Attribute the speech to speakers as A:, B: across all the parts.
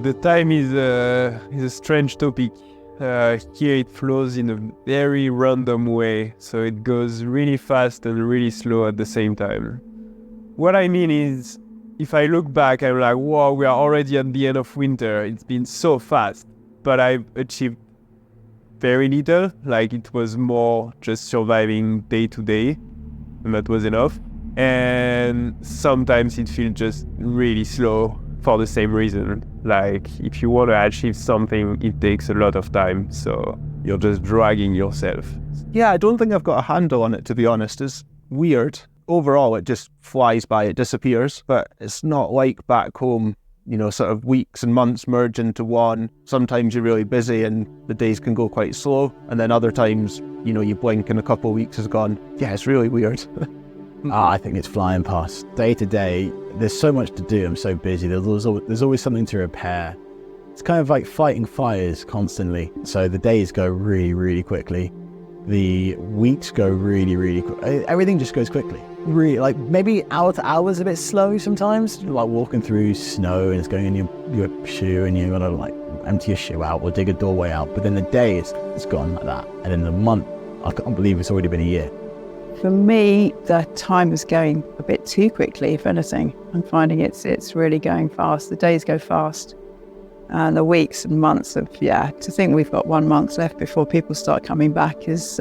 A: The time is a strange topic. Here it flows in a very random way, so it goes really fast and really slow at the same time. What I mean is, if I look back, I'm like, wow, we are already at the end of winter. It's been so fast, but I've achieved very little. Like, it was more just surviving day to day, and that was enough. And sometimes it feels just really slow for the same reason. Like, if you want to achieve something, it takes a lot of time, so you're just dragging yourself.
B: Yeah, I don't think I've got a handle on it, to be honest. It's weird. Overall, it just flies by, it disappears, but it's not like back home, you know, sort of weeks and months merge into one. Sometimes you're really busy and the days can go quite slow, and then other times, you know, you blink and a couple of weeks is gone. Yeah, it's really weird.
C: I think it's flying past. Day to day, there's so much to do. I'm so busy. There's always something to repair. It's kind of like fighting fires constantly. So the days go really, really quickly. The weeks go really, really quick. Everything just goes quickly. Really, like maybe hour to hour is a bit slow sometimes. Like walking through snow and it's going in your shoe and you've got to like empty your shoe out or dig a doorway out. But then the day it's gone like that. And then the month, I can't believe it's already been a year.
D: For me, the time is going a bit too quickly, if anything. I'm finding it's really going fast. The days go fast. And the weeks and months to think we've got 1 month left before people start coming back is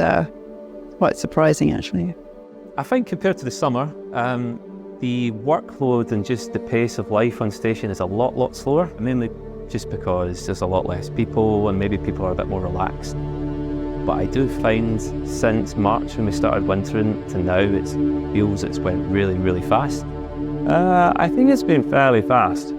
D: quite surprising, actually.
E: I think compared to the summer, the workload and just the pace of life on station is a lot slower, mainly just because there's a lot less people and maybe people are a bit more relaxed. But I do find since March, when we started wintering to now, it feels it's went really, really fast.
F: I think it's been fairly fast.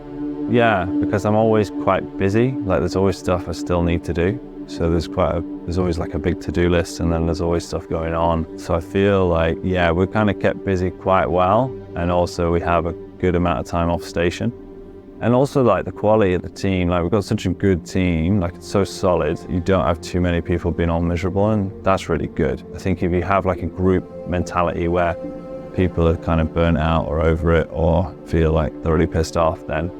F: Yeah, because I'm always quite busy. Like, there's always stuff I still need to do. So there's always like a big to-do list, and then there's always stuff going on. So I feel like, yeah, we're kind of kept busy quite well. And also we have a good amount of time off station. And also like the quality of the team, like we've got such a good team, like it's so solid. You don't have too many people being all miserable, and that's really good. I think if you have like a group mentality where people are kind of burnt out or over it or feel like they're really pissed off, then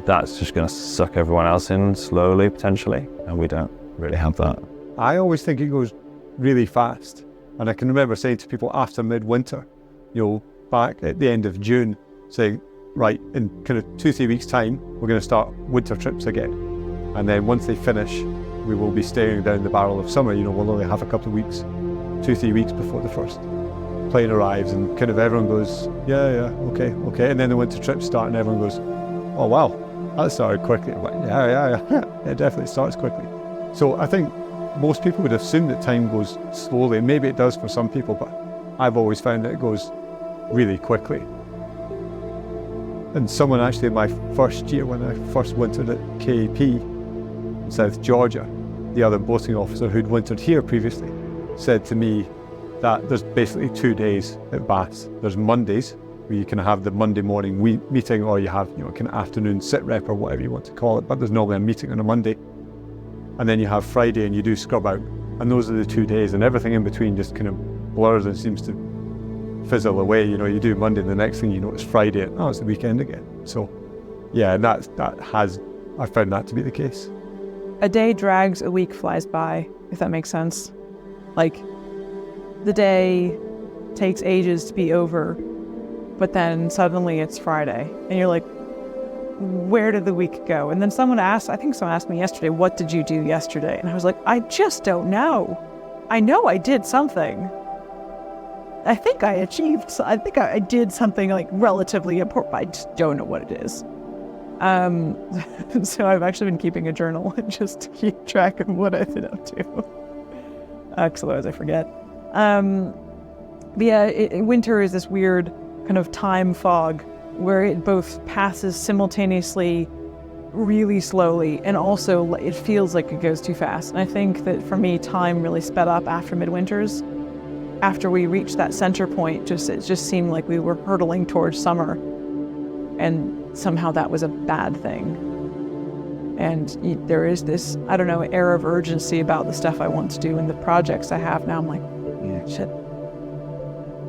F: that's just going to suck everyone else in slowly, potentially. And we don't really have that.
G: I always think it goes really fast. And I can remember saying to people after midwinter, you know, back at the end of June, saying, right, in kind of 2-3 weeks' time, we're going to start winter trips again. And then once they finish, we will be staring down the barrel of summer. You know, we'll only have a couple of weeks, 2-3 weeks before the first plane arrives, and kind of everyone goes, yeah, okay. And then the winter trips start and everyone goes, oh, wow, that started quickly. I'm like, yeah, it definitely starts quickly. So I think most people would assume that time goes slowly, and maybe it does for some people, but I've always found that it goes really quickly. And someone actually in my first year, when I first wintered at KAP in South Georgia, the other boating officer who'd wintered here previously, said to me that there's basically 2 days at Bass. There's Mondays, where you can have the Monday morning meeting, or you have, you know, kind of afternoon sit rep or whatever you want to call it, but there's normally a meeting on a Monday. And then you have Friday and you do scrub out. And those are the 2 days, and everything in between just kind of blurs and seems to fizzle away. You know, you do Monday and the next thing you know it's Friday and it's the weekend again. So yeah, and I found that to be the case.
H: A day drags, a week flies by, if that makes sense. Like, the day takes ages to be over, but then suddenly it's Friday and you're like, where did the week go? And then someone asked me yesterday, what did you do yesterday? And I was like, I just don't know. I know I did something. I think I did something like relatively important, but I just don't know what it is. So I've actually been keeping a journal just to keep track of what I've been up to. Because otherwise I forget. But yeah, winter is this weird kind of time fog where it both passes simultaneously really slowly, and also it feels like it goes too fast. And I think that for me, time really sped up after midwinters. After we reached that center point, it just seemed like we were hurtling towards summer, and somehow that was a bad thing. And there is this, I don't know, air of urgency about the stuff I want to do and the projects I have now. I'm like, yeah, shit,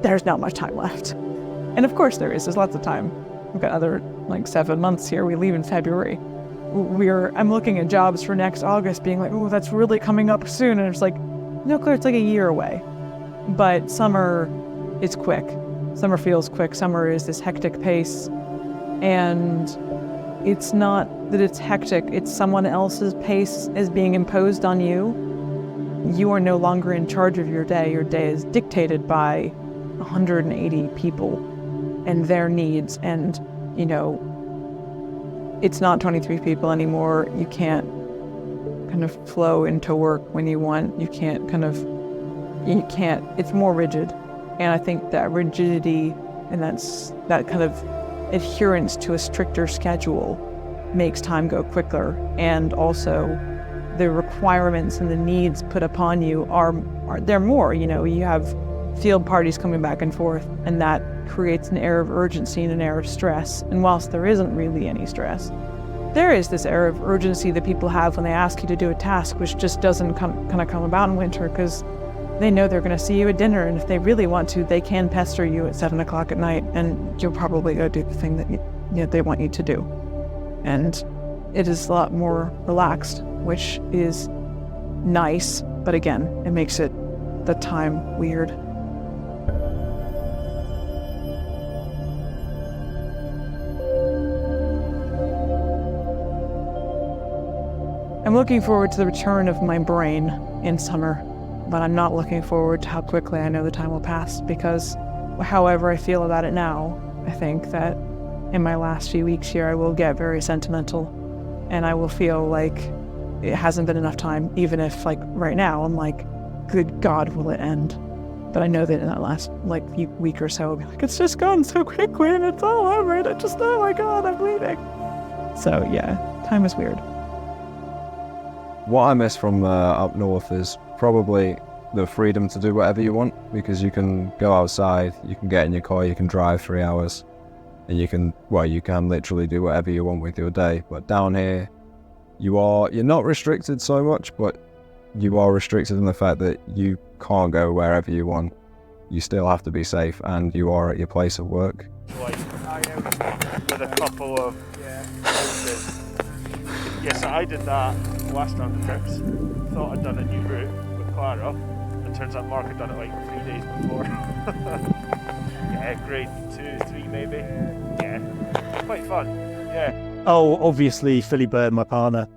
H: there's not much time left. And of course there's lots of time. We've got other 7 months here. We leave in February. I'm looking at jobs for next August being like, oh, that's really coming up soon. And it's like, no, Claire, it's like a year away. But summer is quick. Summer feels quick. Summer is this hectic pace. And it's not that it's hectic, it's someone else's pace is being imposed on you. You are no longer in charge of your day. Your day is dictated by 180 people and their needs. And, you know, it's not 23 people anymore. You can't kind of flow into work when you want. It's more rigid. And I think that rigidity and that kind of adherence to a stricter schedule makes time go quicker. And also the requirements and the needs put upon you they're more, you know, you have field parties coming back and forth, and that creates an air of urgency and an air of stress. And whilst there isn't really any stress, there is this air of urgency that people have when they ask you to do a task, which just doesn't come about in winter, because they know they're going to see you at dinner, and if they really want to, they can pester you at 7 o'clock at night, and you'll probably go do the thing that they want you to do. And it is a lot more relaxed, which is nice, but again, it makes the time weird. I'm looking forward to the return of my brain in summer, but I'm not looking forward to how quickly I know the time will pass, because however I feel about it now, I think that in my last few weeks here, I will get very sentimental, and I will feel like it hasn't been enough time, even if, like, right now, I'm like, good God, will it end? But I know that in that last, like, week or so, I'll be like, it's just gone so quickly, and it's all over, and oh my God, I'm leaving. So, yeah, time is weird.
F: What I miss from up north is probably the freedom to do whatever you want, because you can go outside, you can get in your car, you can drive 3 hours, and you can literally do whatever you want with your day. But down here, you're not restricted so much, but you are restricted in the fact that you can't go wherever you want. You still have to be safe, and you are at your place of work.
I: Like, with a couple of houses. Yes, I did that last round of trips. Thought I'd done a new route with Clara, and turns out Mark had done it like 3 days before. Yeah, grade 2, 3 maybe. Yeah, quite fun. Yeah.
B: Oh, obviously Philly Bird, my partner.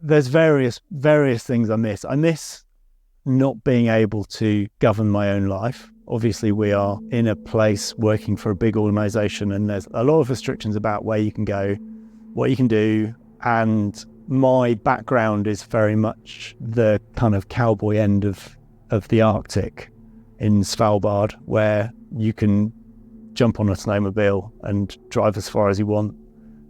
B: There's various things I miss. I miss not being able to govern my own life. Obviously, we are in a place working for a big organisation, and there's a lot of restrictions about where you can go, what you can do, and my background is very much the kind of cowboy end of the Arctic in Svalbard, where you can jump on a snowmobile and drive as far as you want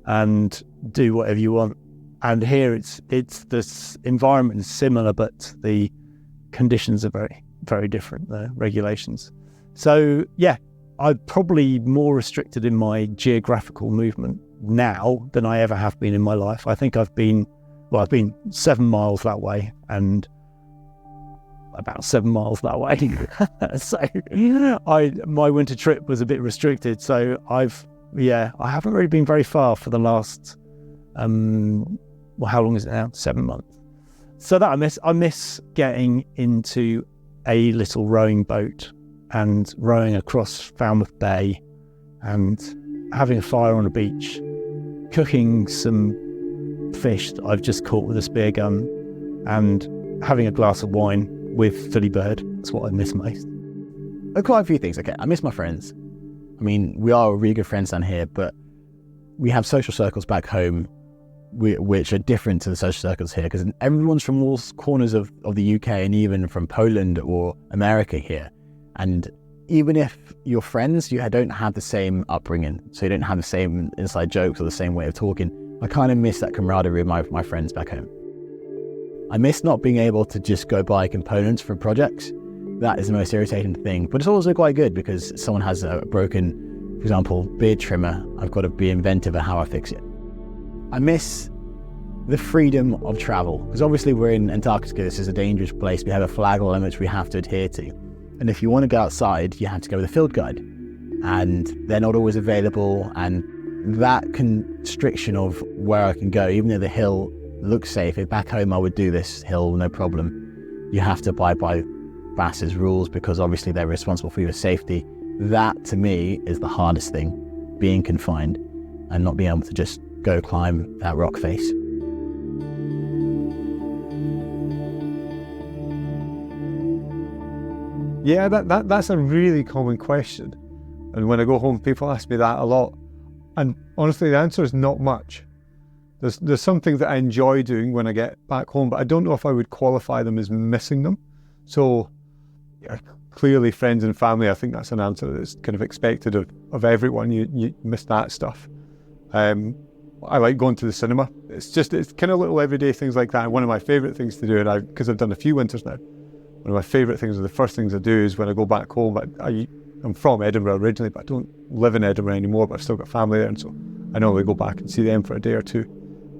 B: and do whatever you want. And here it's this environment is similar, but the conditions are very, very different, the regulations. So yeah, I'm probably more restricted in my geographical movement now than I ever have been in my life. I think I've been 7 miles that way and about 7 miles that way. So my winter trip was a bit restricted. So I haven't really been very far for the last, how long is it now? 7 months. So that I miss getting into a little rowing boat and rowing across Falmouth Bay and having a fire on a beach, cooking some fish that I've just caught with a spear gun, and having a glass of wine with Philly Bird. That's what I miss most.
C: Quite a few things. Okay, I miss my friends. I mean, we are really good friends down here, but we have social circles back home which are different to the social circles here, because everyone's from all corners of the UK and even from Poland or America here. And even if you're friends, you don't have the same upbringing, so you don't have the same inside jokes or the same way of talking. I kind of miss that camaraderie with my friends back home. I miss not being able to just go buy components for projects. That is the most irritating thing, but it's also quite good because someone has a broken, for example, beard trimmer. I've got to be inventive at how I fix it. I miss the freedom of travel, because obviously we're in Antarctica. This is a dangerous place. We have a flag law which we have to adhere to. And if you want to go outside, you have to go with a field guide. And they're not always available. And that constriction of where I can go, even though the hill looks safe, if back home I would do this hill no problem, you have to abide by BAS's rules because obviously they're responsible for your safety. That to me is the hardest thing, being confined and not being able to just go climb that rock face.
G: Yeah, that's a really common question. And when I go home, people ask me that a lot. And honestly, the answer is not much. There's some things that I enjoy doing when I get back home, but I don't know if I would qualify them as missing them. So yeah, clearly friends and family, I think that's an answer that's kind of expected of everyone. You miss that stuff. I like going to the cinema. It's kind of little everyday things like that. And one of my favourite things to do, and because I've done a few winters now, one of my favourite things, or the first things I do is when I go back home, I'm from Edinburgh originally, but I don't live in Edinburgh anymore, but I've still got family there, and so I normally go back and see them for a day or two.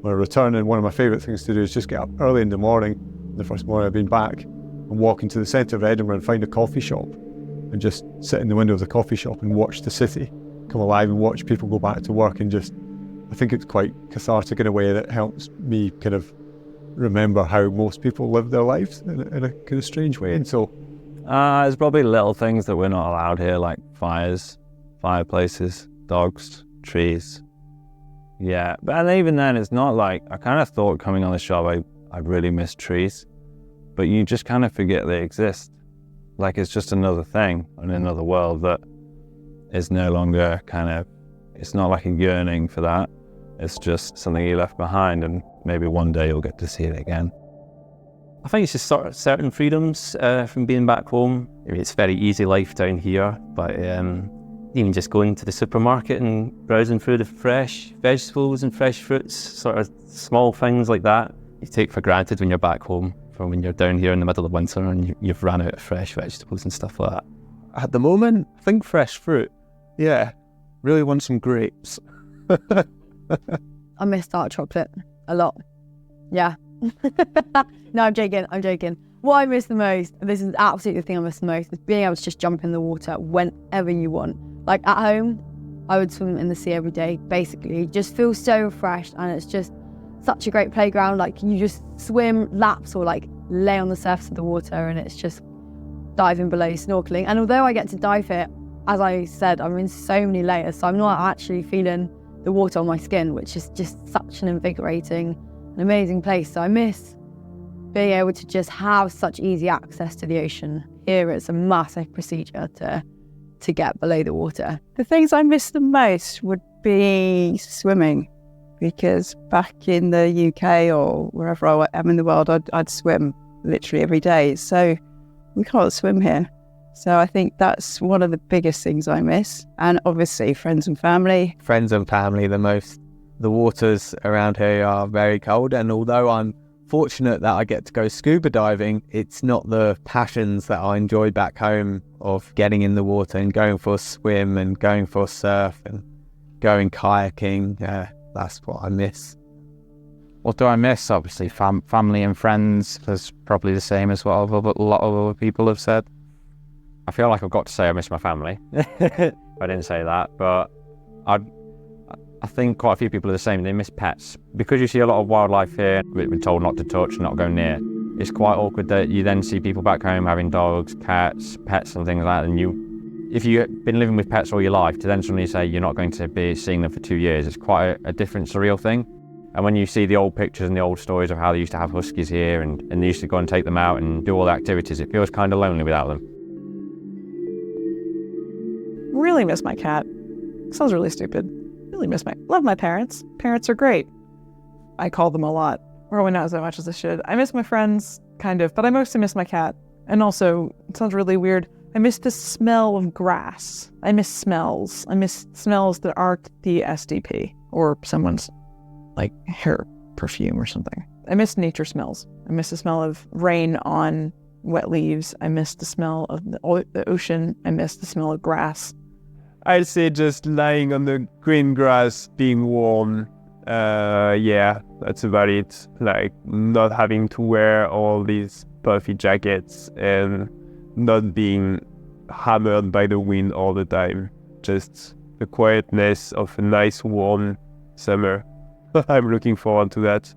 G: When I return, and one of my favourite things to do is just get up early in the morning, the first morning I've been back, and walk into the centre of Edinburgh and find a coffee shop, and just sit in the window of the coffee shop and watch the city come alive and watch people go back to work, and just, I think it's quite cathartic in a way that helps me kind of remember how most people live their lives in a kind of strange way. And so
F: there's probably little things that we're not allowed here, like fires, fireplaces, dogs, trees. Yeah, but even then, it's not like, I kind of thought coming on the show, I really miss trees, but you just kind of forget they exist. Like it's just another thing in another world that is no longer it's not like a yearning for that. It's just something you left behind, and maybe one day you'll get to see it again.
E: I think it's just sort of certain freedoms from being back home. I mean, it's very easy life down here, but even just going to the supermarket and browsing through the fresh vegetables and fresh fruits, sort of small things like that, you take for granted when you're back home from when you're down here in the middle of winter and you've run out of fresh vegetables and stuff like that.
B: At the moment, I think fresh fruit. Yeah, really want some grapes.
J: I miss dark chocolate a lot. Yeah. No, I'm joking. What I miss the most, this is absolutely the thing I miss the most, is being able to just jump in the water whenever you want. Like at home, I would swim in the sea every day, basically. Just feel so refreshed, and it's just such a great playground. Like you just swim laps or like lay on the surface of the water, and it's just diving below, snorkeling. And although I get to dive here, as I said, I'm in so many layers, so I'm not actually feeling the water on my skin, which is just such an invigorating and amazing place. So I miss being able to just have such easy access to the ocean. Here it's a massive procedure to get below the water.
D: The things I miss the most would be swimming, because back in the UK or wherever I am in the world, I'd swim literally every day. So we can't swim here. So I think that's one of the biggest things I miss. And obviously friends and family.
K: Friends and family the most. The waters around here are very cold, and although I'm fortunate that I get to go scuba diving, it's not the passions that I enjoy back home of getting in the water and going for a swim and going for a surf and going kayaking. That's what I miss.
L: What do I miss? Obviously family and friends. That's probably the same as what a lot of other people have said.
F: I feel like I've got to say I miss my family. I didn't say that, but I think quite a few people are the same. They miss pets. Because you see a lot of wildlife here, we've been told not to touch, not go near. It's quite awkward that you then see people back home having dogs, cats, pets and things like that, and if you've been living with pets all your life, to then suddenly say you're not going to be seeing them for 2 years, it's quite a different, surreal thing. And when you see the old pictures and the old stories of how they used to have huskies here and they used to go and take them out and do all the activities, it feels kind of lonely without them.
H: Really miss my cat. Sounds really stupid. Really love my parents. Parents are great. I call them a lot. Probably not as much as I should. I miss my friends, kind of, but I mostly miss my cat. And also, it sounds really weird, I miss the smell of grass. I miss smells. I miss smells that aren't the SDP or someone's like hair perfume or something. I miss nature smells. I miss the smell of rain on wet leaves. I miss the smell of the ocean. I miss the smell of grass.
A: I'd say just lying on the green grass, being warm. Yeah, that's about it. Like not having to wear all these puffy jackets and not being hammered by the wind all the time. Just the quietness of a nice warm summer. I'm looking forward to that.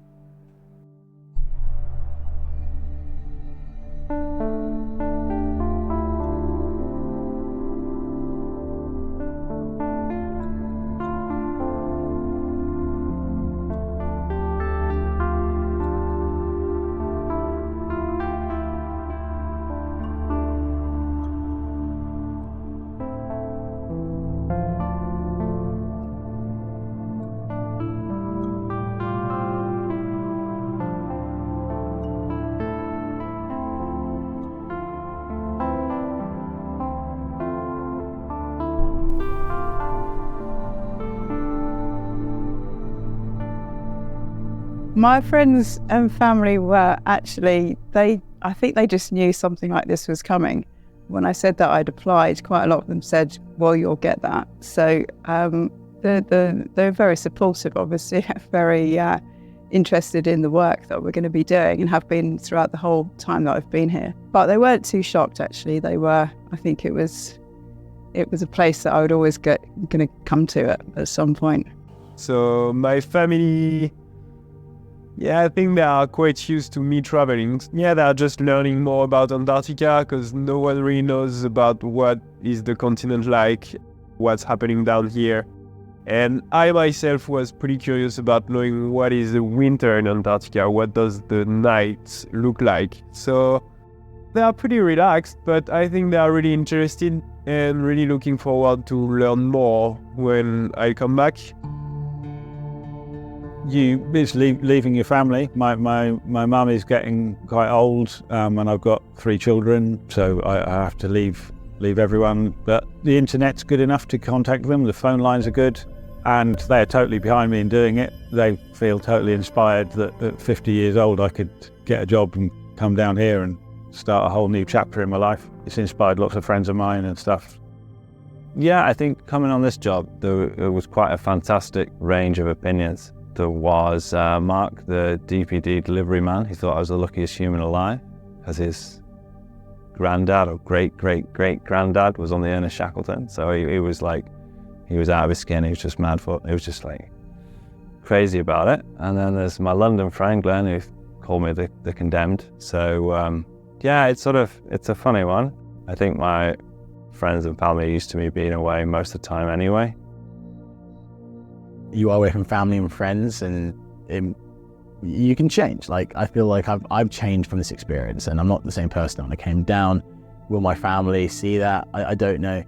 D: My friends and family were actually, I think they just knew something like this was coming. When I said that I'd applied, quite a lot of them said, well, you'll get that. So they're very supportive, obviously, very interested in the work that we're going to be doing and have been throughout the whole time that I've been here. But they weren't too shocked, actually. They were, I think it was a place that I would always going to come to at some point.
A: So my family, I think they are quite used to me traveling. They are just learning more about Antarctica because no one really knows about what is the continent like, what's happening down here. And I myself was pretty curious about knowing what is the winter in Antarctica, what does the night look like. So they are pretty relaxed, but I think they are really interested and really looking forward to learn more when I come back.
M: It's leaving your family. My mum is getting quite old, and I've got 3 children, so I have to leave everyone. But the internet's good enough to contact them. The phone lines are good, and they're totally behind me in doing it. They feel totally inspired that at 50 years old I could get a job and come down here and start a whole new chapter in my life. It's inspired lots of friends of mine and stuff.
F: Yeah, I think coming on this job, there was quite a fantastic range of opinions. There was Mark, the DPD delivery man. He thought I was the luckiest human alive, as his granddad or great-great-great-granddad was on the Ernest Shackleton. So he was out of his skin. He was just mad for it. He was just like crazy about it. And then there's my London friend, Glenn, who called me the condemned. So it's a funny one. I think my friends and family are used to me being away most of the time anyway.
C: You are away from family and friends, and you can change. Like, I feel like I've changed from this experience, and I'm not the same person when I came down. Will my family see that? I don't know,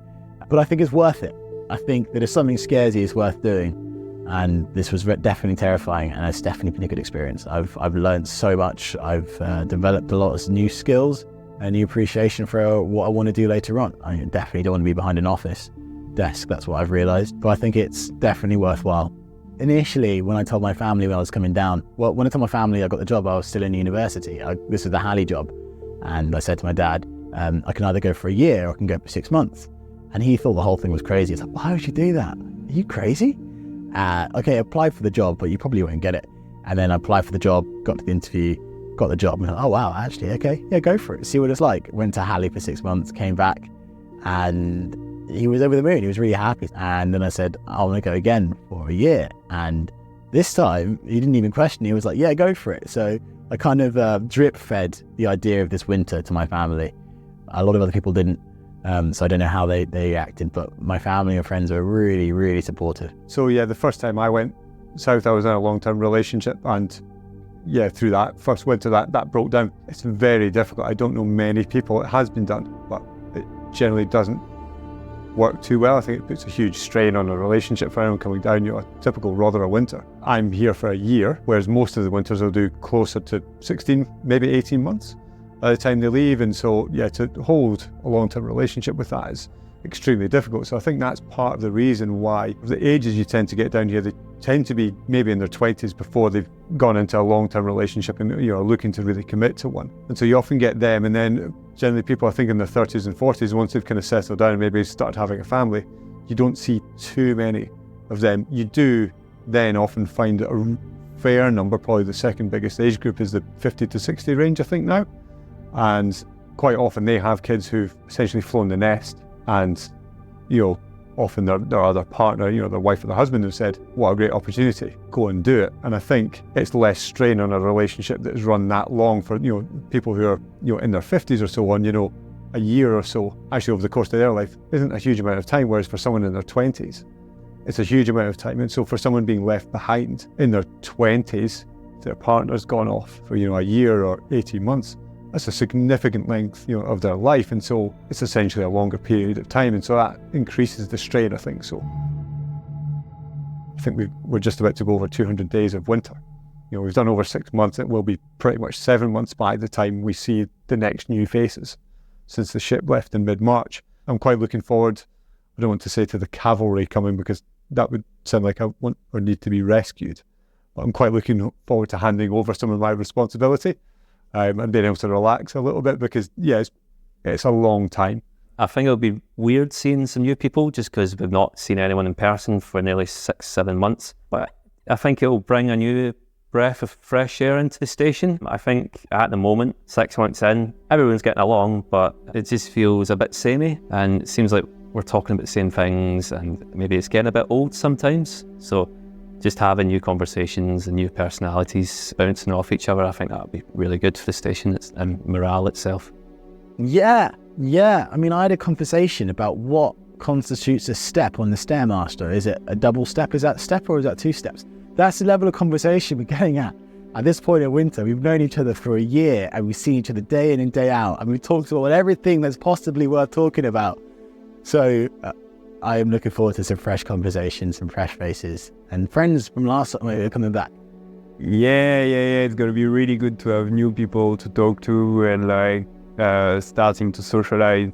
C: but I think it's worth it. I think that if something scares you, it's worth doing, and this was definitely terrifying, and it's definitely been a good experience. I've learned so much. I've developed a lot of new skills, a new appreciation for what I want to do later on. I definitely don't want to be behind an office desk, that's what I've realised, but I think it's definitely worthwhile. Initially, when I told my family when I was coming down, when I told my family I got the job, I was still in university. This was the Halley job, and I said to my dad, I can either go for a year or I can go for 6 months. And he thought the whole thing was crazy. He's like, why would you do that? Are you crazy? Okay, apply for the job, but you probably won't get it. And then I applied for the job, got to the interview, got the job, and I was like, oh wow, actually, okay, yeah, go for it, see what it's like. Went to Halley for 6 months, came back, and he was over the moon. He was really happy. And then I said, I want to go again for a year. And this time, he didn't even question. He was like, yeah, go for it. So I kind of drip fed the idea of this winter to my family. A lot of other people didn't. So I don't know how they reacted, but my family and friends were really, really supportive.
G: So the first time I went south, I was in a long-term relationship, and through that first winter that broke down. It's very difficult. I don't know many people it has been done, but it generally doesn't work too well. I think it puts a huge strain on a relationship for anyone coming down. A typical Rotherham winter. I'm here for a year, whereas most of the winters will do closer to 16, maybe 18 months by the time they leave. And so, to hold a long-term relationship with that is extremely difficult. So I think that's part of the reason why the ages you tend to get down here, they tend to be maybe in their 20s before they've gone into a long-term relationship and are looking to really commit to one. And so you often get them, and then generally people I think in their 30s and 40s, once they've kind of settled down and maybe started having a family, you don't see too many of them. You do then often find that a fair number, probably the second biggest age group is the 50 to 60 range, I think now. And quite often they have kids who've essentially flown the nest and, often their other partner, their wife or their husband have said, what a great opportunity, go and do it. And I think it's less strain on a relationship that has run that long for, people who are, in their 50s or so on, a year or so, actually over the course of their life, isn't a huge amount of time, whereas for someone in their 20s, it's a huge amount of time. And so for someone being left behind in their 20s, their partner's gone off for, a year or 18 months, that's a significant length, of their life. And so it's essentially a longer period of time. And so that increases the strain, I think. So I think we're just about to go over 200 days of winter. We've done over 6 months. It will be pretty much 7 months by the time we see the next new faces since the ship left in mid-March. I'm quite looking forward. I don't want to say to the cavalry coming because that would sound like I want or need to be rescued. But I'm quite looking forward to handing over some of my responsibility and being able to relax a little bit because, it's a long time.
E: I think it'll be weird seeing some new people just because we've not seen anyone in person for nearly 6-7 months. But I think it'll bring a new breath of fresh air into the station. I think at the moment, 6 months in, everyone's getting along, but it just feels a bit samey and it seems like we're talking about the same things and maybe it's getting a bit old sometimes. So just having new conversations and new personalities bouncing off each other, I think that would be really good for the station and morale itself.
C: Yeah. I mean, I had a conversation about what constitutes a step on the Stairmaster. Is it a double step? Is that a step or is that 2 steps? That's the level of conversation we're getting at. At this point in winter, we've known each other for a year and we've seen each other day in and day out. And we've talked about everything that's possibly worth talking about. So I am looking forward to some fresh conversations, some fresh faces, and friends from last summer are coming back.
A: Yeah. It's gonna be really good to have new people to talk to and starting to socialize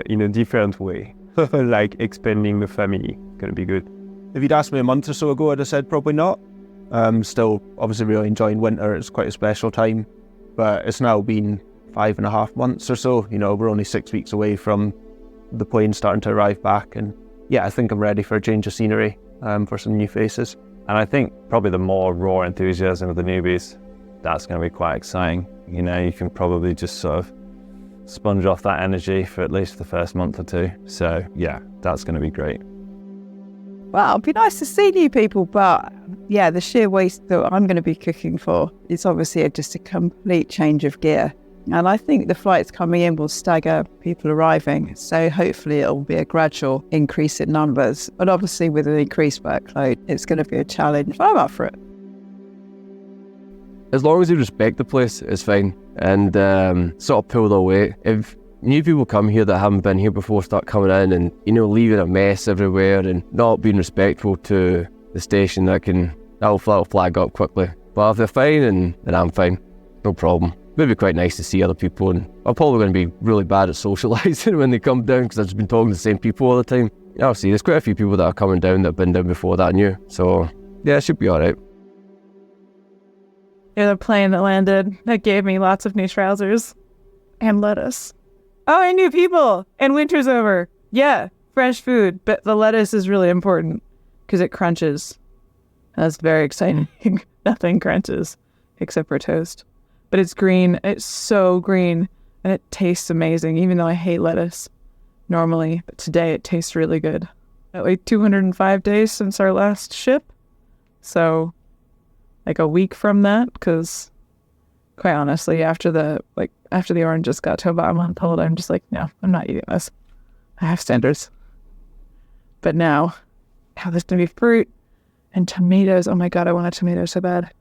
A: in a different way, like expanding the family. Gonna be good.
B: If you'd asked me a month or so ago, I'd have said probably not. Still, obviously, really enjoying winter. It's quite a special time, but it's now been 5.5 months or so. We're only 6 weeks away from the plane starting to arrive back, and I think I'm ready for a change of scenery, for some new faces.
F: And I think probably the more raw enthusiasm of the newbies, that's going to be quite exciting. You can probably just sort of sponge off that energy for at least the first month or 2. So that's going to be great.
D: Well, it'd be nice to see new people, but the sheer waste that I'm going to be cooking for is obviously just a complete change of gear. And I think the flights coming in will stagger people arriving. So hopefully it'll be a gradual increase in numbers. But obviously with an increased workload, it's going to be a challenge. But I'm up for it.
N: As long as you respect the place, it's fine. And sort of pull their weight. If new people come here that haven't been here before start coming in and, leaving a mess everywhere and not being respectful to the station, that'll flag up quickly. But if they're fine, then I'm fine. No problem. It'd be quite nice to see other people, and I'm probably going to be really bad at socialising when they come down because I've just been talking to the same people all the time. I'll see, there's quite a few people that are coming down that have been down before that I knew. So, it should be alright.
H: The plane that landed that gave me lots of new trousers and lettuce. Oh, and new people! And winter's over. Yeah, fresh food, but the lettuce is really important because it crunches. That's very exciting. Nothing crunches except for toast. But it's green. It's so green. And it tastes amazing, even though I hate lettuce normally. But today it tastes really good. 205 days since our last ship. So, a week from that, because quite honestly, after the oranges got to about a month old, I'm just like, no, I'm not eating this. I have standards. But now there's going to be fruit and tomatoes. Oh my God, I want a tomato so bad.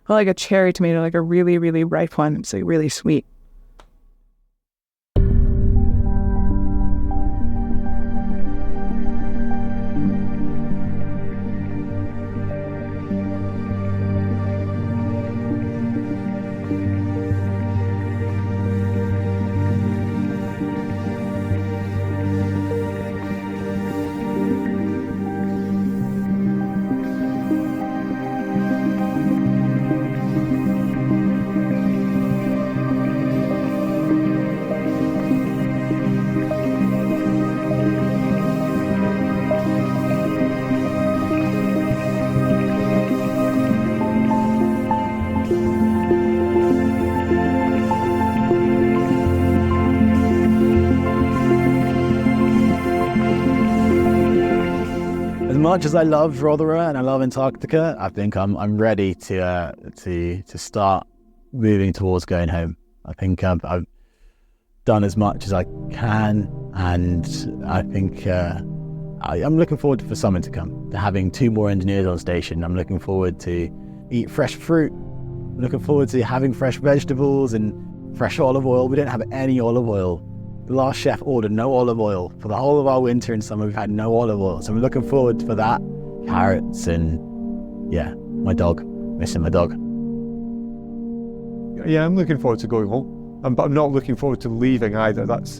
H: I like a cherry tomato, like a really, really ripe one. It's really sweet.
C: much as I love Rothera and I love Antarctica, I think I'm ready to start moving towards going home. I think I've done as much as I can, and I think I'm looking forward for summer to come, to having 2 more engineers on station. I'm looking forward to eat fresh fruit. I'm looking forward to having fresh vegetables and fresh olive oil. We don't have any olive oil. The last chef ordered no olive oil. For the whole of our winter and summer, we've had no olive oil. So I'm looking forward for that. Carrots and, yeah, my dog. Missing my dog.
G: Yeah, I'm looking forward to going home. But I'm not looking forward to leaving either. That's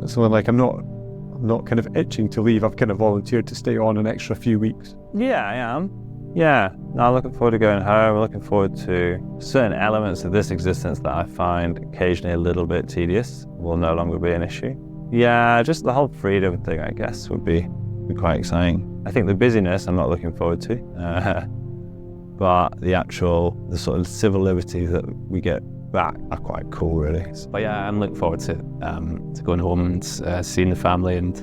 G: something like I'm not kind of itching to leave. I've kind of volunteered to stay on an extra few weeks.
F: Yeah, I am. Yeah, no, I'm looking forward to going home. I'm looking forward to certain elements of this existence that I find occasionally a little bit tedious will no longer be an issue. Yeah, just the whole freedom thing, I guess, would be quite exciting. I think the busyness I'm not looking forward to, but the sort of civil liberties that we get back are quite cool, really.
E: But yeah, I'm looking forward to going home and seeing the family and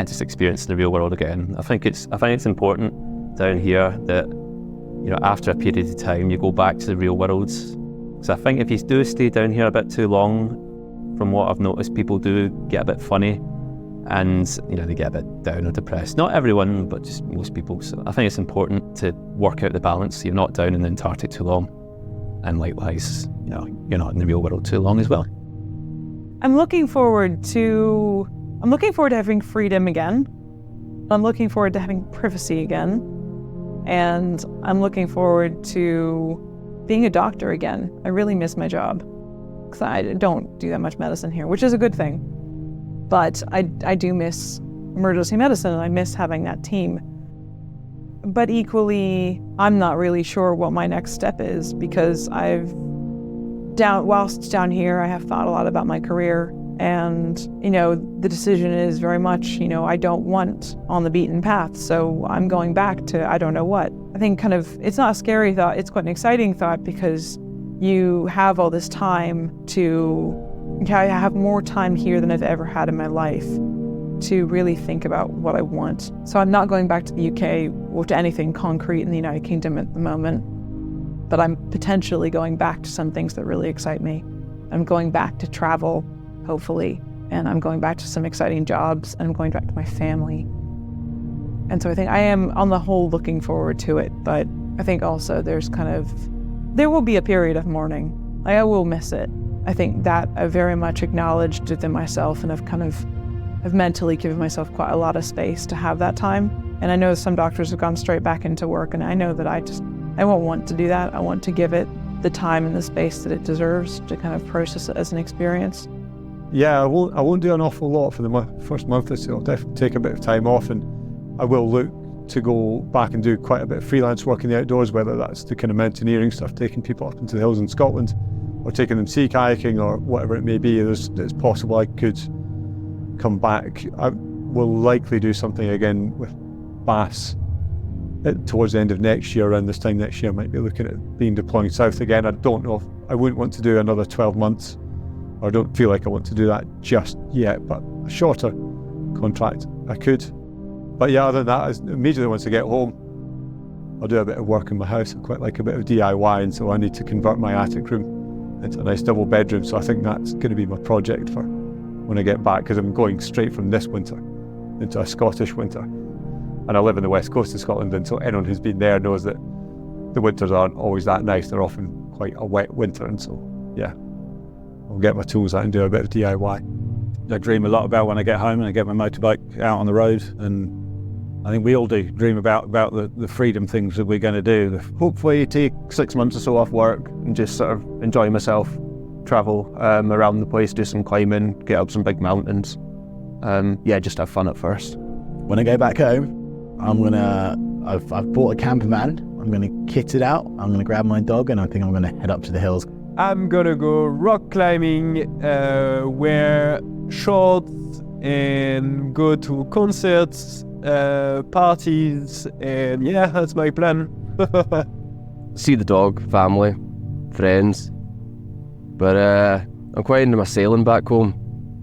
E: just experiencing the real world again. I think it's important down here that, you know, after a period of time you go back to the real world. So I think if you do stay down here a bit too long, from what I've noticed, people do get a bit funny and, you know, they get a bit down or depressed. Not everyone, but just most people. So I think it's important to work out the balance so you're not down in the Antarctic too long, and likewise, you know, you're not in the real world too long as well.
H: I'm looking forward to having freedom again. I'm looking forward to having privacy again. And I'm looking forward to being a doctor again. I really miss my job because I don't do that much medicine here, which is a good thing. But I do miss emergency medicine, and I miss having that team. But equally, I'm not really sure what my next step is, because whilst down here, I have thought a lot about my career. And, you know, the decision is very much, you know, I don't want on the beaten path. So I'm going back to I don't know what. I think it's not a scary thought. It's quite an exciting thought, because you have all this time I have more time here than I've ever had in my life to really think about what I want. So I'm not going back to the UK or to anything concrete in the United Kingdom at the moment, but I'm potentially going back to some things that really excite me. I'm going back to travel, hopefully, and I'm going back to some exciting jobs, and I'm going back to my family. And so I think I am, on the whole, looking forward to it, but I think also there will be a period of mourning. I will miss it. I think that I very much acknowledged within myself, and I've mentally given myself quite a lot of space to have that time. And I know some doctors have gone straight back into work, and I know that I won't want to do that. I want to give it the time and the space that it deserves to kind of process it as an experience.
G: Yeah, I won't do an awful lot for the first month or so. I'll definitely take a bit of time off, and I will look to go back and do quite a bit of freelance work in the outdoors, whether that's the kind of mountaineering stuff, taking people up into the hills in Scotland, or taking them sea kayaking, or whatever it may be. It's possible I could come back. I will likely do something again with bass towards the end of next year. Around this time next year, I might be looking at being deploying south again. I don't know if I wouldn't want to do another 12 months. I don't feel like I want to do that just yet, but a shorter contract I could. But yeah, other than that, immediately once I get home, I'll do a bit of work in my house. I quite like a bit of DIY, and so I need to convert my attic room into a nice double bedroom. So I think that's going to be my project for when I get back, because I'm going straight from this winter into a Scottish winter. And I live in the west coast of Scotland, and so anyone who's been there knows that the winters aren't always that nice. They're often quite a wet winter, and so yeah, I'll get my tools out and do a bit of DIY.
M: I dream a lot about when I get home and I get my motorbike out on the road, and I think we all do dream about the freedom things that we're going to do.
B: Hopefully take 6 months or so off work and just sort of enjoy myself, travel around the place, do some climbing, get up some big mountains. Just have fun at first.
C: When I go back home, I've bought a camper van. I'm gonna kit it out. I'm gonna grab my dog, and I think I'm gonna head up to the hills.
A: I'm gonna go rock climbing, wear shorts, and go to concerts, parties, and yeah, that's my plan.
N: See the dog, family, friends. But I'm quite into my sailing back home,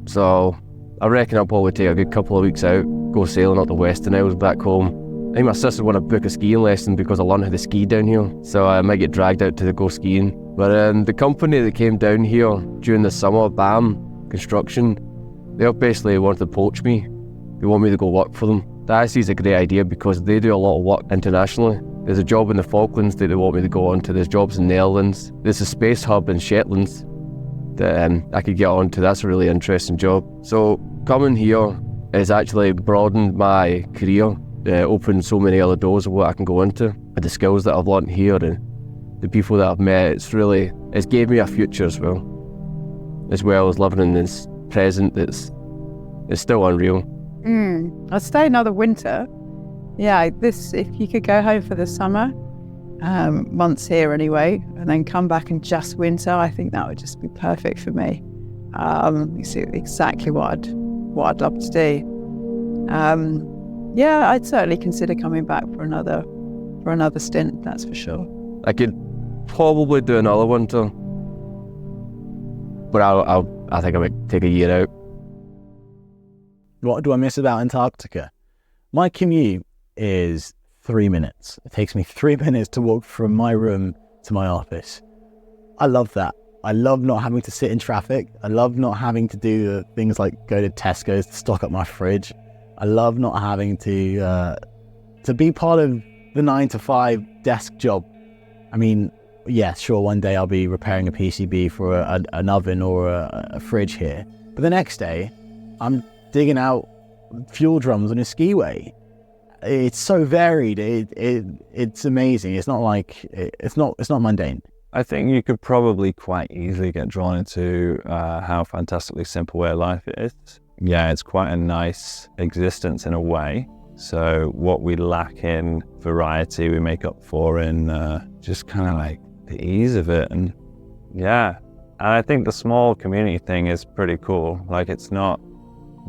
N: so I reckon I'll probably take a good couple of weeks out go sailing up the Western Isles back home. I think my sister wanted to book a skiing lesson because I learned how to ski down here, so I might get dragged out to go skiing. But the company that came down here during the summer, BAM Construction, they basically wanted to poach me. They want me to go work for them. That actually is a great idea because they do a lot of work internationally. There's a job in the Falklands that they want me to go on to. There's jobs in the Netherlands. There's a space hub in Shetlands that I could get on to. That's a really interesting job. So coming here has actually broadened my career, opened so many other doors of what I can go into. With the skills that I've learned here and the people that I've met, it's gave me a future as well as living in this present that's still unreal.
D: I'd stay another winter. Yeah, if you could go home for the summer, months here anyway, and then come back and just winter, I think that would just be perfect for me. It's exactly what I'd love to do. Yeah, I'd certainly consider coming back for another stint. That's for sure.
N: I could probably do another winter, but I think I might take a year out.
C: What do I miss about Antarctica? My commute is 3 minutes. It takes me 3 minutes to walk from my room to my office. I love that. I love not having to sit in traffic. I love not having to do things like go to Tesco's to stock up my fridge. I love not having to be part of the 9-to-5 desk job. I mean, yeah, sure, one day I'll be repairing a PCB for an oven or a fridge here. But the next day, I'm digging out fuel drums on a skiway. It's so varied. It's amazing. It's not like it's not mundane.
F: I think you could probably quite easily get drawn into how fantastically simple way of life it is. Yeah, it's quite a nice existence in a way. So what we lack in variety, we make up for in just kind of like the ease of it. And yeah, and I think the small community thing is pretty cool. Like it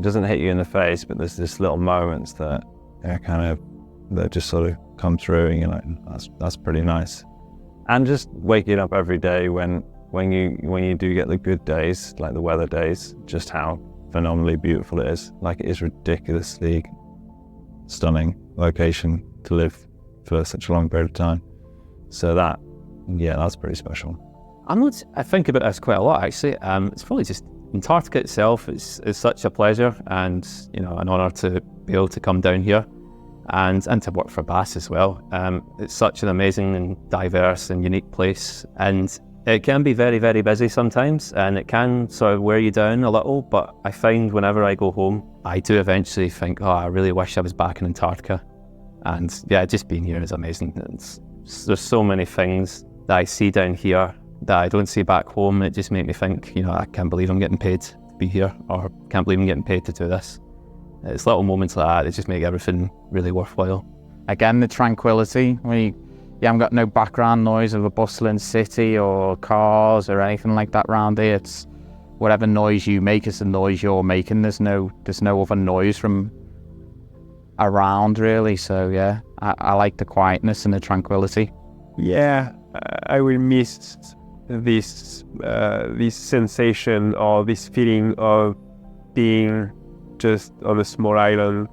F: doesn't hit you in the face, but there's this little moments that that just sort of come through and you're like, that's pretty nice. And just waking up every day when you do get the good days, like the weather days, just how phenomenally beautiful it is. Like it is ridiculously stunning location to live for such a long period of time. So that's pretty special.
E: I think about this quite a lot actually. It's probably just Antarctica itself is such a pleasure and an honour to be able to come down here and to work for BAS as well. It's such an amazing and diverse and unique place, and it can be very, very busy sometimes, and it can sort of wear you down a little, but I find whenever I go home, I do eventually think, I really wish I was back in Antarctica. And yeah, just being here is amazing. There's so many things that I see down here that I don't see back home. It just makes me think, I can't believe I'm getting paid to be here, or can't believe I'm getting paid to do this. It's little moments like that that just make everything really worthwhile.
L: Again, the tranquility. You haven't got no background noise of a bustling city or cars or anything like that around here. It's whatever noise you make is the noise you're making. There's no other noise from around really. So yeah, I like the quietness and the tranquility.
A: Yeah, I will miss this sensation or this feeling of being just on a small island.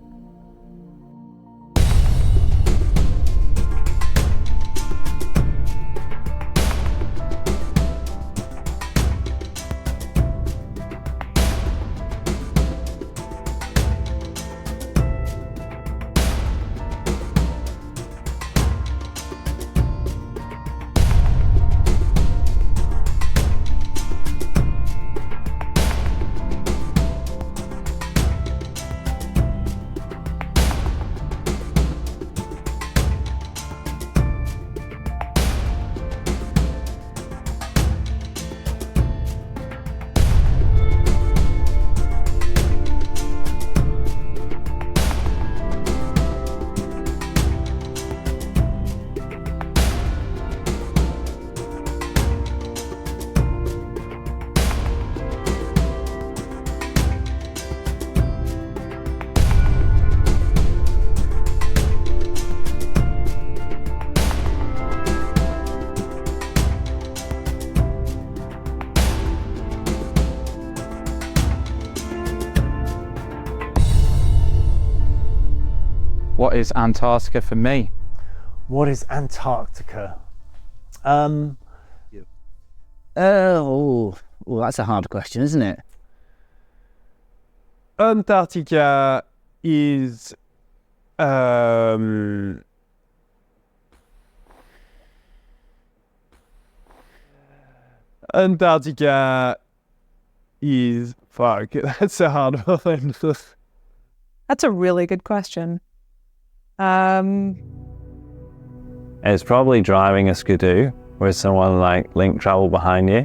L: What is Antarctica for me?
O: What is Antarctica?
P: That's a hard question, isn't it?
A: Antarctica is Antarctica is fuck. That's a hard one.
H: That's a really good question.
F: It's probably driving a skidoo with someone like link travel behind you,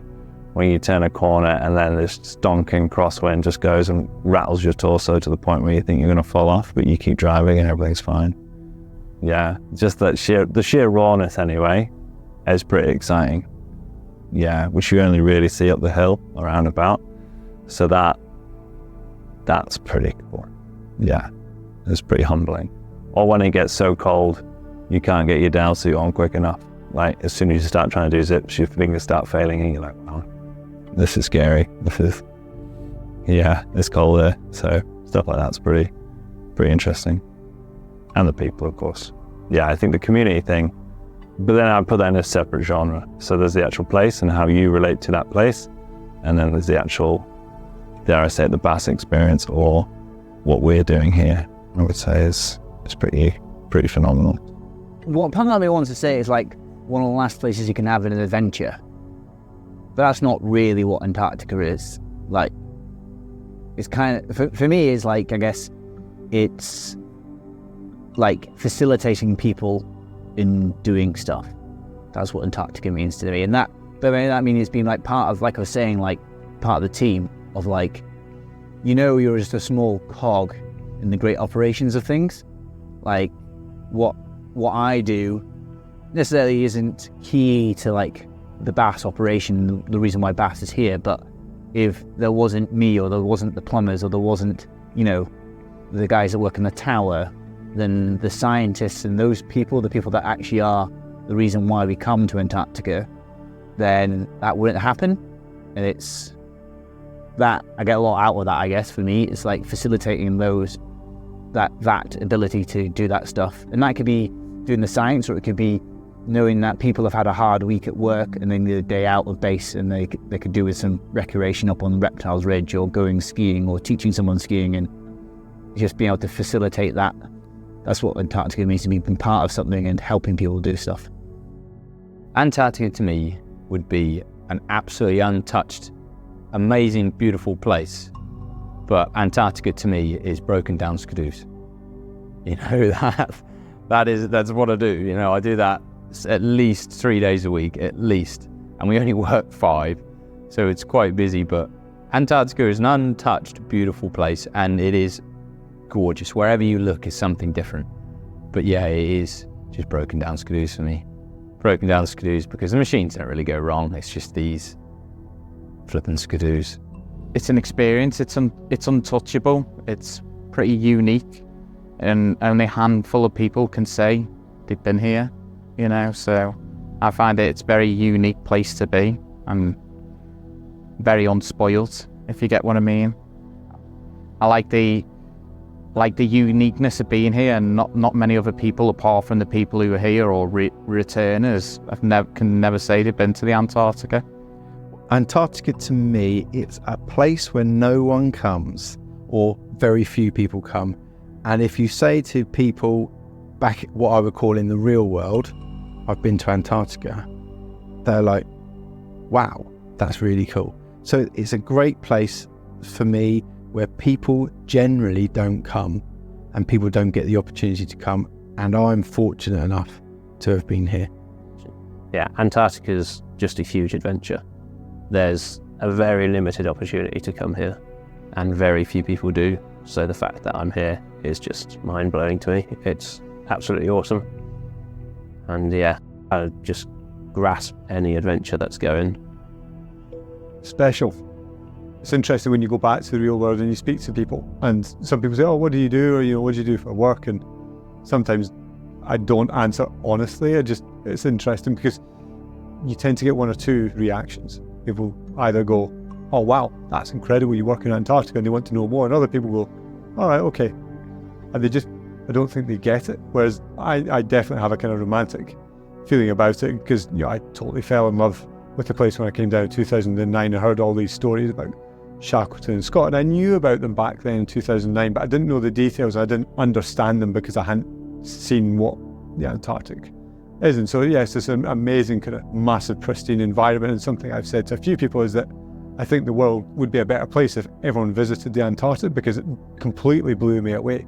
F: when you turn a corner and then this stonking crosswind just goes and rattles your torso to the point where you think you're going to fall off, but you keep driving and everything's fine. Yeah, just the sheer rawness anyway is pretty exciting. Yeah, which you only really see up the hill or roundabout. So that's pretty cool. Yeah, it's pretty humbling. Or when it gets so cold, you can't get your down suit on quick enough. Like, as soon as you start trying to do zips, your fingers start failing and you're like, oh, this is scary. It's cold there. So stuff like that's pretty interesting. And the people, of course. Yeah, I think the community thing, but then I put that in a separate genre. So there's the actual place and how you relate to that place. And then there's the actual, dare I say, the Bass experience, or what we're doing here, I would say is pretty phenomenal.
P: What Pangami wants to say is like one of the last places you can have an adventure. But that's not really what Antarctica is. Like, it's kind of, for me, is like, I guess, it's like facilitating people in doing stuff. That's what Antarctica means to me. And that means being like part of, like I was saying, like part of the team of like, you're just a small cog in the great operations of things. Like what I do necessarily isn't key to like the Bass operation, the reason why Bass is here, but if there wasn't me, or there wasn't the plumbers, or there wasn't, the guys that work in the tower, then the scientists and those people, the people that actually are the reason why we come to Antarctica, then that wouldn't happen. And it's that I get a lot out of that, I guess. For me, it's like facilitating that ability to do that stuff. And that could be doing the science, or it could be knowing that people have had a hard week at work and they need a day out of base, and they could do with some recreation up on Reptiles Ridge, or going skiing, or teaching someone skiing, and just being able to facilitate that. That's what Antarctica means to me, being part of something and helping people do stuff.
Q: Antarctica to me would be an absolutely untouched, amazing, beautiful place. But Antarctica to me is broken down skidoos. That's what I do. I do that at least 3 days a week, at least. And we only work 5, so it's quite busy. But Antarctica is an untouched, beautiful place, and it is gorgeous. Wherever you look is something different. But yeah, it is just broken down skidoos for me. Broken down skidoos because the machines don't really go wrong. It's just these flipping skidoos.
L: It's an experience. It's untouchable. It's pretty unique, and only a handful of people can say they've been here. So I find it's a very unique place to be, and very unspoiled, if you get what I mean. I like the uniqueness of being here, and not many other people, apart from the people who are here or returners, can never say they've been to the Antarctica.
B: Antarctica to me, it's a place where no one comes, or very few people come. And if you say to people back what I would call in the real world, I've been to Antarctica, they're like, wow, that's really cool. So it's a great place for me where people generally don't come, and people don't get the opportunity to come. And I'm fortunate enough to have been here.
R: Yeah, Antarctica's just a huge adventure. There's a very limited opportunity to come here, and very few people do. So the fact that I'm here is just mind-blowing to me. It's absolutely awesome. And yeah, I just grasp any adventure that's going.
G: Special. It's interesting when you go back to the real world and you speak to people, and some people say, oh, what do you do? Or, what do you do for work? And sometimes I don't answer honestly. It's interesting because you tend to get one or two reactions. People either go, oh wow, that's incredible, you work in Antarctica, and they want to know more, and other people go, all right, okay. And they just I don't think they get it. Whereas I definitely have a kind of romantic feeling about it, because I totally fell in love with the place when I came down in 2009. I heard all these stories about Shackleton in Scotland. I knew about them back then in 2009, but I didn't know the details. I didn't understand them because I hadn't seen what the Antarctic is. And so, yes, it's an amazing kind of massive, pristine environment. And something I've said to a few people is that I think the world would be a better place if everyone visited the Antarctic, because it completely blew me away.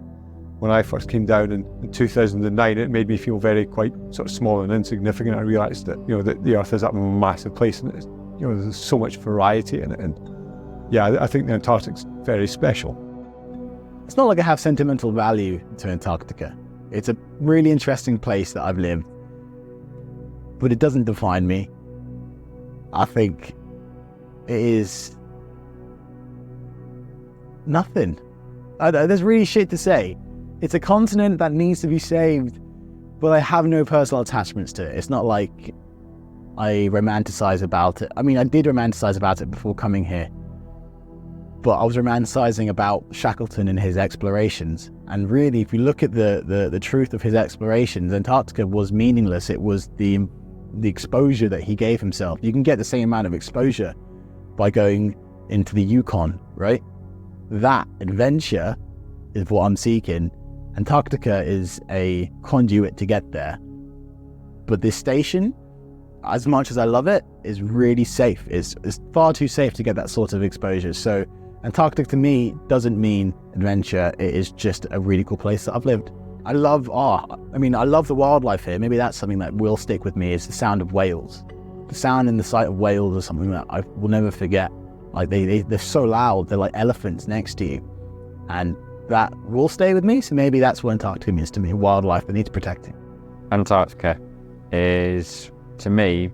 G: When I first came down in 2009, it made me feel quite sort of small and insignificant. I realised that, that the Earth is a massive place, and it's, there's so much variety in it. And yeah, I think the Antarctic's very special.
C: It's not like I have sentimental value to Antarctica. It's a really interesting place that I've lived, but it doesn't define me. I think it is nothing. There's really shit to say. It's a continent that needs to be saved, but I have no personal attachments to it. It's not like I romanticize about it. I mean, I did romanticize about it before coming here, but I was romanticizing about Shackleton and his explorations. And really, if you look at the truth of his explorations, Antarctica was meaningless. It was the exposure that he gave himself. You can get the same amount of exposure by going into the Yukon, right? That adventure is what I'm seeking. Antarctica is a conduit to get there. But this station, as much as I love it, is really safe. It's far too safe to get that sort of exposure. So Antarctic to me doesn't mean adventure. It is just a really cool place that I've lived. I love the wildlife here. Maybe that's something that will stick with me, is the sound of whales. The sound and the sight of whales is something that I will never forget. Like they're so loud, they're like elephants next to you. And that will stay with me. So maybe that's what Antarctica means to me, wildlife that needs protecting.
L: Antarctica is, to me,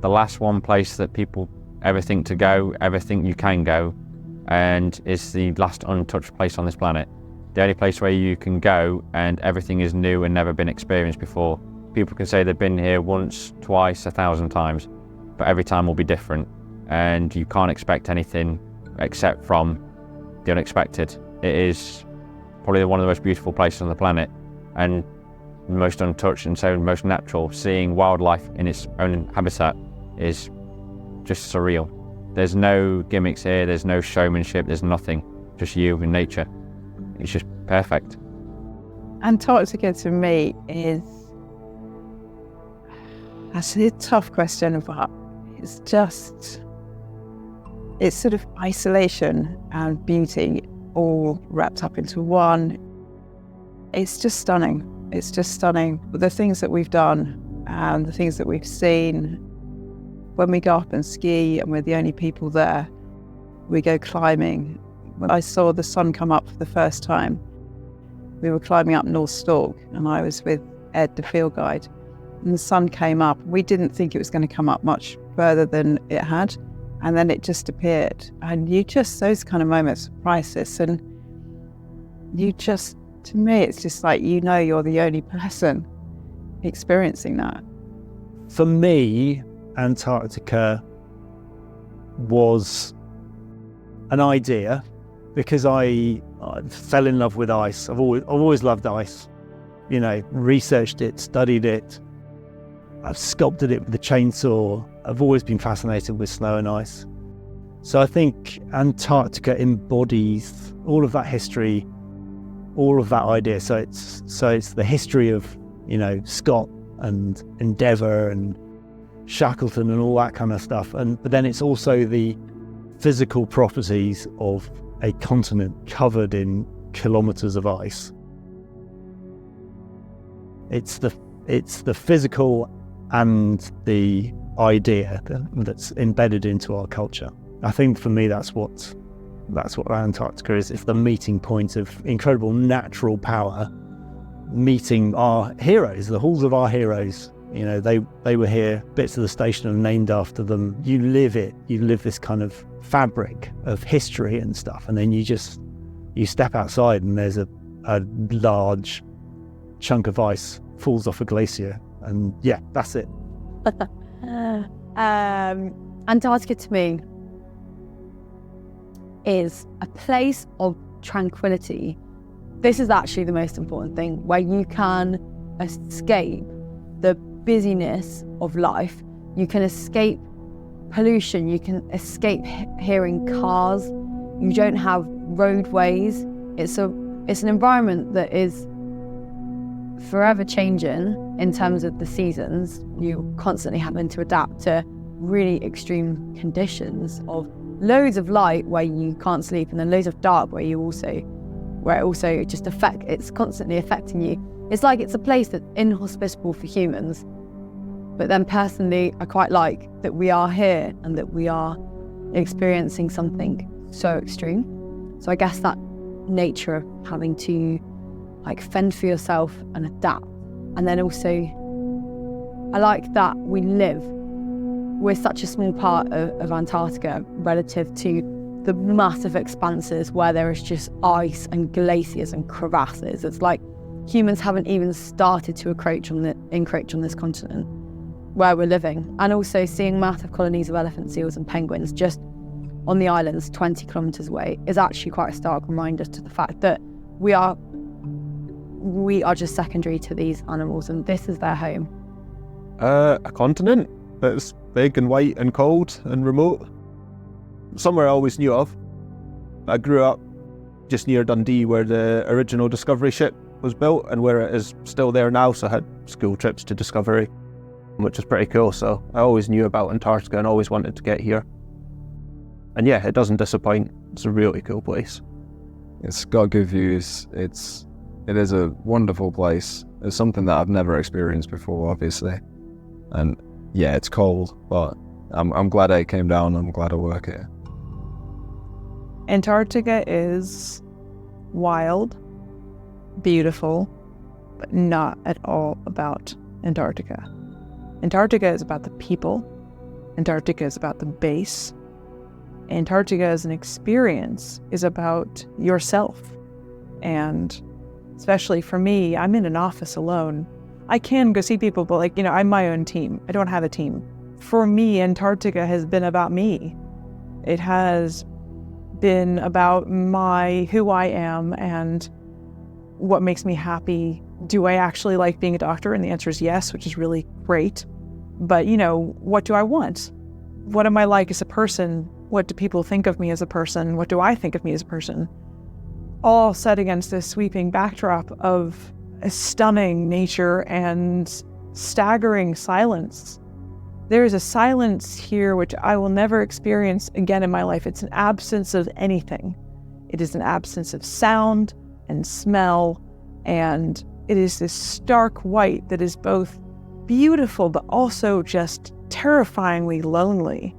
L: the last one place that people ever think to go, ever think you can go, and it's the last untouched place on this planet. The only place where you can go and everything is new and never been experienced before. People can say they've been here once, twice, 1,000 times, but every time will be different, and you can't expect anything except from the unexpected. It is probably one of the most beautiful places on the planet, and most untouched, and so most natural. Seeing wildlife in its own habitat is just surreal. There's no gimmicks here, there's no showmanship, there's nothing, just you and nature. It's just perfect.
D: Antarctica to me is, that's a tough question, but it's sort of isolation and beauty all wrapped up into one. It's just stunning. It's just stunning. The things that we've done and the things that we've seen. When we go up and ski and we're the only people there, we go climbing. When I saw the sun come up for the first time, we were climbing up North Stalk, and I was with Ed, the field guide, and the sun came up. We didn't think it was going to come up much further than it had, and then it just appeared. And those kind of moments are priceless, and to me, it's just like, you're the only person experiencing that.
M: For me, Antarctica was an idea because I fell in love with ice. I've always loved ice. Researched it, studied it. I've sculpted it with a chainsaw. I've always been fascinated with snow and ice. So I think Antarctica embodies all of that history, all of that idea. So it's the history of, Scott and Endeavour and Shackleton and all that kind of stuff. But then it's also the physical properties of a continent covered in kilometers of ice. It's the physical and the idea that's embedded into our culture. I think for me that's what Antarctica is. It's the meeting point of incredible natural power, meeting our heroes, the halls of our heroes. They were here, bits of the station are named after them. You live this kind of fabric of history and stuff, and then you step outside and there's a large chunk of ice falls off a glacier, and yeah, that's it.
J: Antarctica to me is a place of tranquility this is actually the most important thing, where you can escape the busyness of life. You can escape pollution. You can escape hearing cars. You don't have roadways. It's an environment that is forever changing in terms of the seasons. You're constantly having to adapt to really extreme conditions of loads of light where you can't sleep, and then loads of dark where it also just it's constantly affecting you. It's like it's a place that's inhospitable for humans. But then personally, I quite like that we are here and that we are experiencing something so extreme. So I guess that nature of having to like fend for yourself and adapt. And then also, I like that we're such a small part of Antarctica relative to the massive expanses where there is just ice and glaciers and crevasses. It's like humans haven't even started to encroach on this continent where we're living. And also seeing massive colonies of elephant seals and penguins just on the islands 20 kilometres away is actually quite a stark reminder to the fact that we are just secondary to these animals, and this is their home.
B: A continent that's big and white and cold and remote. Somewhere I always knew of. I grew up just near Dundee where the original Discovery ship was built and where it is still there now, so I had school trips to Discovery, which is pretty cool. So I always knew about Antarctica and always wanted to get here. And yeah, it doesn't disappoint. It's a really cool place.
F: It's got good views. It is a wonderful place. It's something that I've never experienced before, obviously. And yeah, it's cold, but I'm glad I came down. I'm glad I work here.
H: Antarctica is wild, beautiful, but not at all about Antarctica. Antarctica is about the people. Antarctica is about the base. Antarctica as an experience is about yourself. And especially for me, I'm in an office alone. I can go see people, but I'm my own team. I don't have a team. For me, Antarctica has been about me. It has been about who I am and what makes me happy. Do I actually like being a doctor? And the answer is yes, which is really great. But, what do I want? What am I like as a person? What do people think of me as a person? What do I think of me as a person? All set against this sweeping backdrop of a stunning nature and staggering silence. There is a silence here which I will never experience again in my life. It's an absence of anything. It is an absence of sound and smell, and it is this stark white that is both beautiful but also just terrifyingly lonely.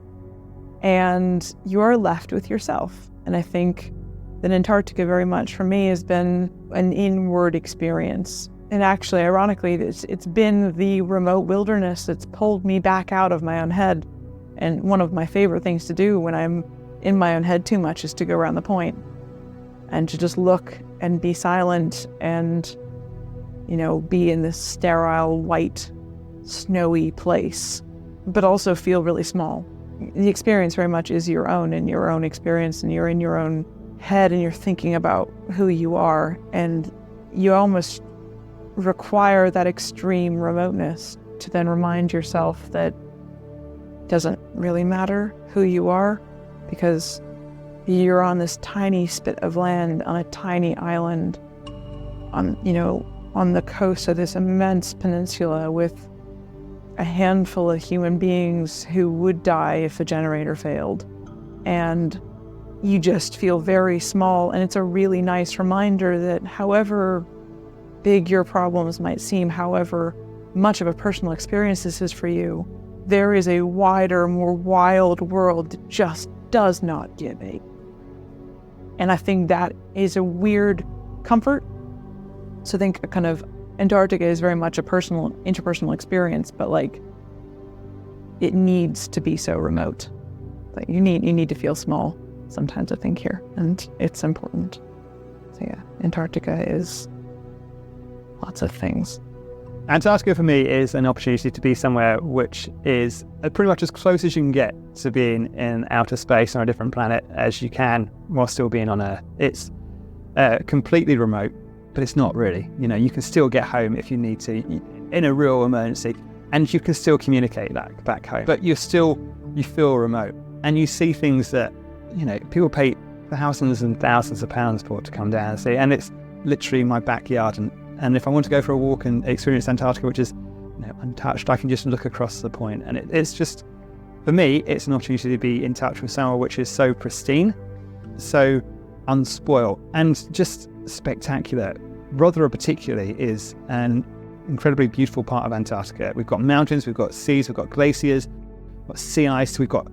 H: And you're left with yourself. And I think that Antarctica very much for me has been an inward experience. And actually, ironically, it's been the remote wilderness that's pulled me back out of my own head. And one of my favorite things to do when I'm in my own head too much is to go around the point and to just look and be silent and, be in this sterile, white, snowy place, but also feel really small. The experience very much is your own and your own experience, and you're in your own head and you're thinking about who you are, and you almost require that extreme remoteness to then remind yourself that it doesn't really matter who you are, because you're on this tiny spit of land on a tiny island on the coast of this immense peninsula with a handful of human beings who would die if a generator failed. And you just feel very small, and it's a really nice reminder that however big your problems might seem, however much of a personal experience this is for you, there is a wider, more wild world that just does not give a. And I think that is a weird comfort. So I think kind of Antarctica is very much a personal, interpersonal experience, but it needs to be so remote. You need to feel small sometimes, I think, here, and it's important. So yeah, Antarctica is lots of things.
S: Antarctica for me is an opportunity to be somewhere which is pretty much as close as you can get to being in outer space on a different planet as you can while still being on Earth. It's completely remote. but it's not really. You know, you can still get home if you need to in a real emergency, and you can still communicate that back home. But you feel remote, and you see things that, you know, people pay thousands and thousands of pounds for it to come down and see, and it's literally my backyard. And if I want to go for a walk and experience Antarctica, which is, you know, untouched, I can just look across the point, and it's just, for me, it's an opportunity to be in touch with somewhere which is so pristine, so unspoiled, and just spectacular. Rothera particularly is an incredibly beautiful part of Antarctica. We've got mountains, we've got seas, we've got glaciers, we've got sea ice, we've got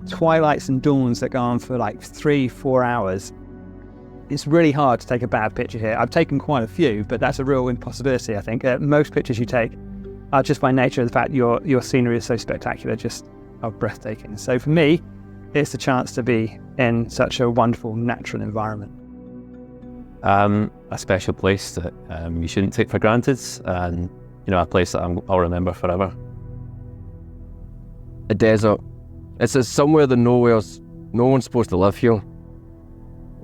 S: twilights and dawns that go on for like 3-4 hours. It's really hard to take a bad picture here. I've taken quite a few, but that's a real impossibility, I think. Most pictures you take are just by nature of the fact your scenery is so spectacular, just are breathtaking. So for me, it's the chance to be in such a wonderful natural environment.
E: A special place that you shouldn't take for granted, and you know, a place that I'll remember forever.
N: A desert. It's somewhere that no one's supposed to live here.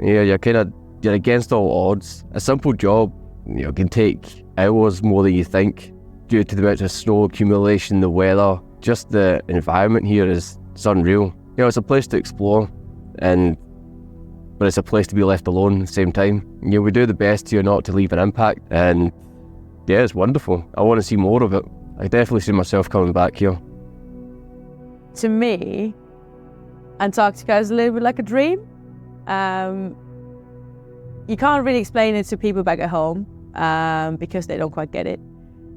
N: Yeah, you're against all odds. A simple job, you know, can take hours more than you think due to the amount of snow accumulation, the weather, just the environment here is unreal. You know, it's a place to explore, but it's a place to be left alone at the same time. You know, we do the best here not to leave an impact, and yeah, it's wonderful. I want to see more of it. I definitely see myself coming back here.
J: To me, Antarctica is a little bit like a dream. You can't really explain it to people back at home because they don't quite get it.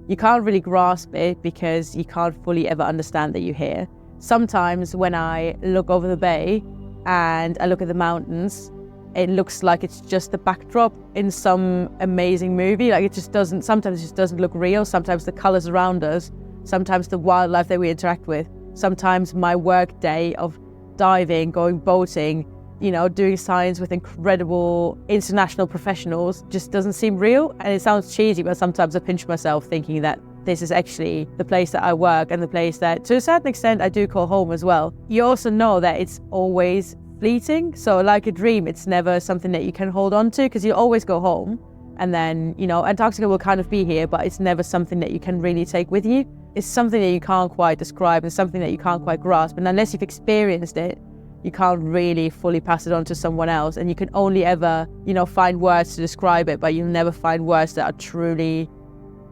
J: You can't really grasp it because you can't fully ever understand that you're here. Sometimes when I look over the bay and I look at the mountains, it looks like it's just the backdrop in some amazing movie. Like sometimes it just doesn't look real. Sometimes the colors around us, sometimes the wildlife that we interact with, sometimes my work day of diving, going boating, you know, doing science with incredible international professionals just doesn't seem real. And it sounds cheesy, but sometimes I pinch myself thinking that this is actually the place that I work and the place that, to a certain extent, I do call home as well. You also know that it's always fleeting. So like a dream, it's never something that you can hold on to because you always go home. And then, you know, Antarctica will kind of be here, but it's never something that you can really take with you. It's something that you can't quite describe and something that you can't quite grasp. And unless you've experienced it, you can't really fully pass it on to someone else. And you can only ever, you know, find words to describe it, but you'll never find words that are truly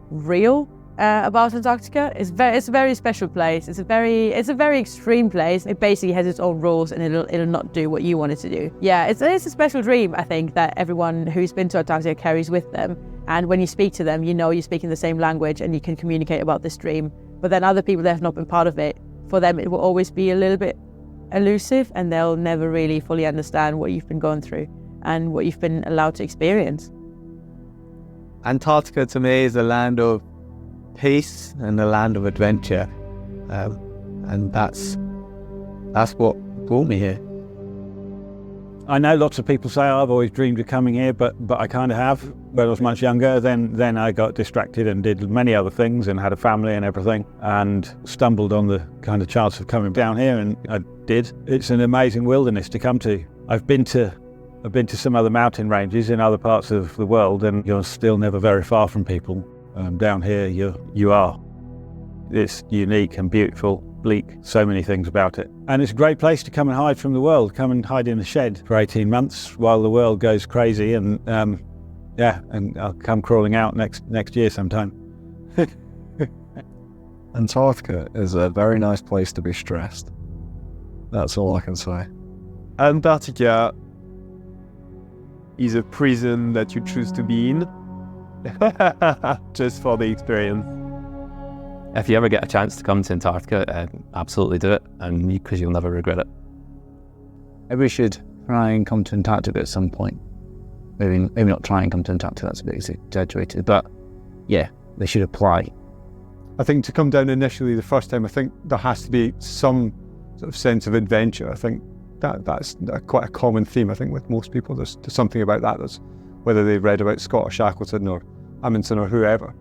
J: real about Antarctica. It's a very special place. It's a very extreme place. It basically has its own rules and it'll not do what you want it to do. Yeah, it's a special dream, I think, that everyone who's been to Antarctica carries with them. And when you speak to them, you know you're speaking the same language and you can communicate about this dream. But then other people that have not been part of it, for them it will always be a little bit elusive and they'll never really fully understand what you've been going through and what you've been allowed to experience.
K: Antarctica to me is a land of peace and a land of adventure, and that's what brought me here.
M: I know lots of people say I've always dreamed of coming here, but I kind of have. When I was much younger, then I got distracted and did many other things and had a family and everything, and stumbled on the kind of chance of coming down here, and I did. It's an amazing wilderness to come to. I've been to some other mountain ranges in other parts of the world, and you're still never very far from people. Down here, you are. It's unique and beautiful, bleak, so many things about it. And it's a great place to come and hide from the world, come and hide in a shed for 18 months while the world goes crazy, and and I'll come crawling out next year sometime.
T: Antarctica is a very nice place to be stressed. That's all I can say.
A: Antarctica is a prison that you choose to be in, just for the experience.
E: If you ever get a chance to come to Antarctica, absolutely do it, and because you'll never regret it.
P: Everybody should try and come to Antarctica at some point. Maybe not try and come to Antarctica, that's a bit exaggerated, but yeah, they should apply.
G: I think to come down initially the first time, I think there has to be some sort of sense of adventure. I think that's quite a common theme, I think, with most people. There's something about that, that's whether they've read about Scott or Shackleton or Amundsen or whoever.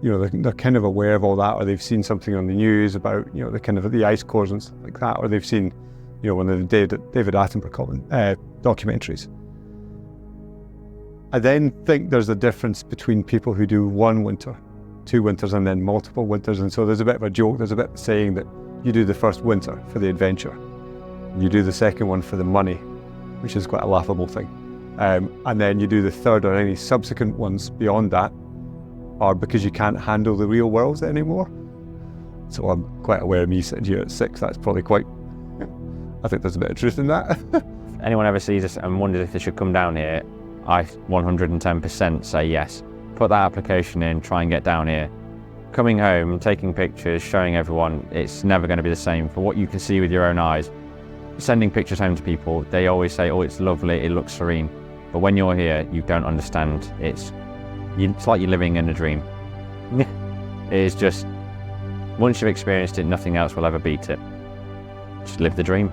G: You know, they're kind of aware of all that, or they've seen something on the news about, you know, the kind of the ice cores and stuff like that, or they've seen, you know, one of the David Attenborough documentaries. I then think there's a difference between people who do one winter, 2 winters, and then multiple winters. And so there's a bit of a joke, there's a bit of saying that you do the first winter for the adventure, you do the second one for the money, which is quite a laughable thing. And then you do the third or any subsequent ones beyond that are because you can't handle the real world anymore. So I'm quite aware of me sitting here at 6, that's probably quite, I think there's a bit of truth in that.
Q: Anyone ever sees us and wonders if they should come down here, I 110% say yes. Put that application in, try and get down here. Coming home, taking pictures, showing everyone, it's never going to be the same. For what you can see with your own eyes, sending pictures home to people, they always say, oh, it's lovely, it looks serene. But when you're here, you don't understand. It's like you're living in a dream. It is just, once you've experienced it, nothing else will ever beat it. Just live the dream.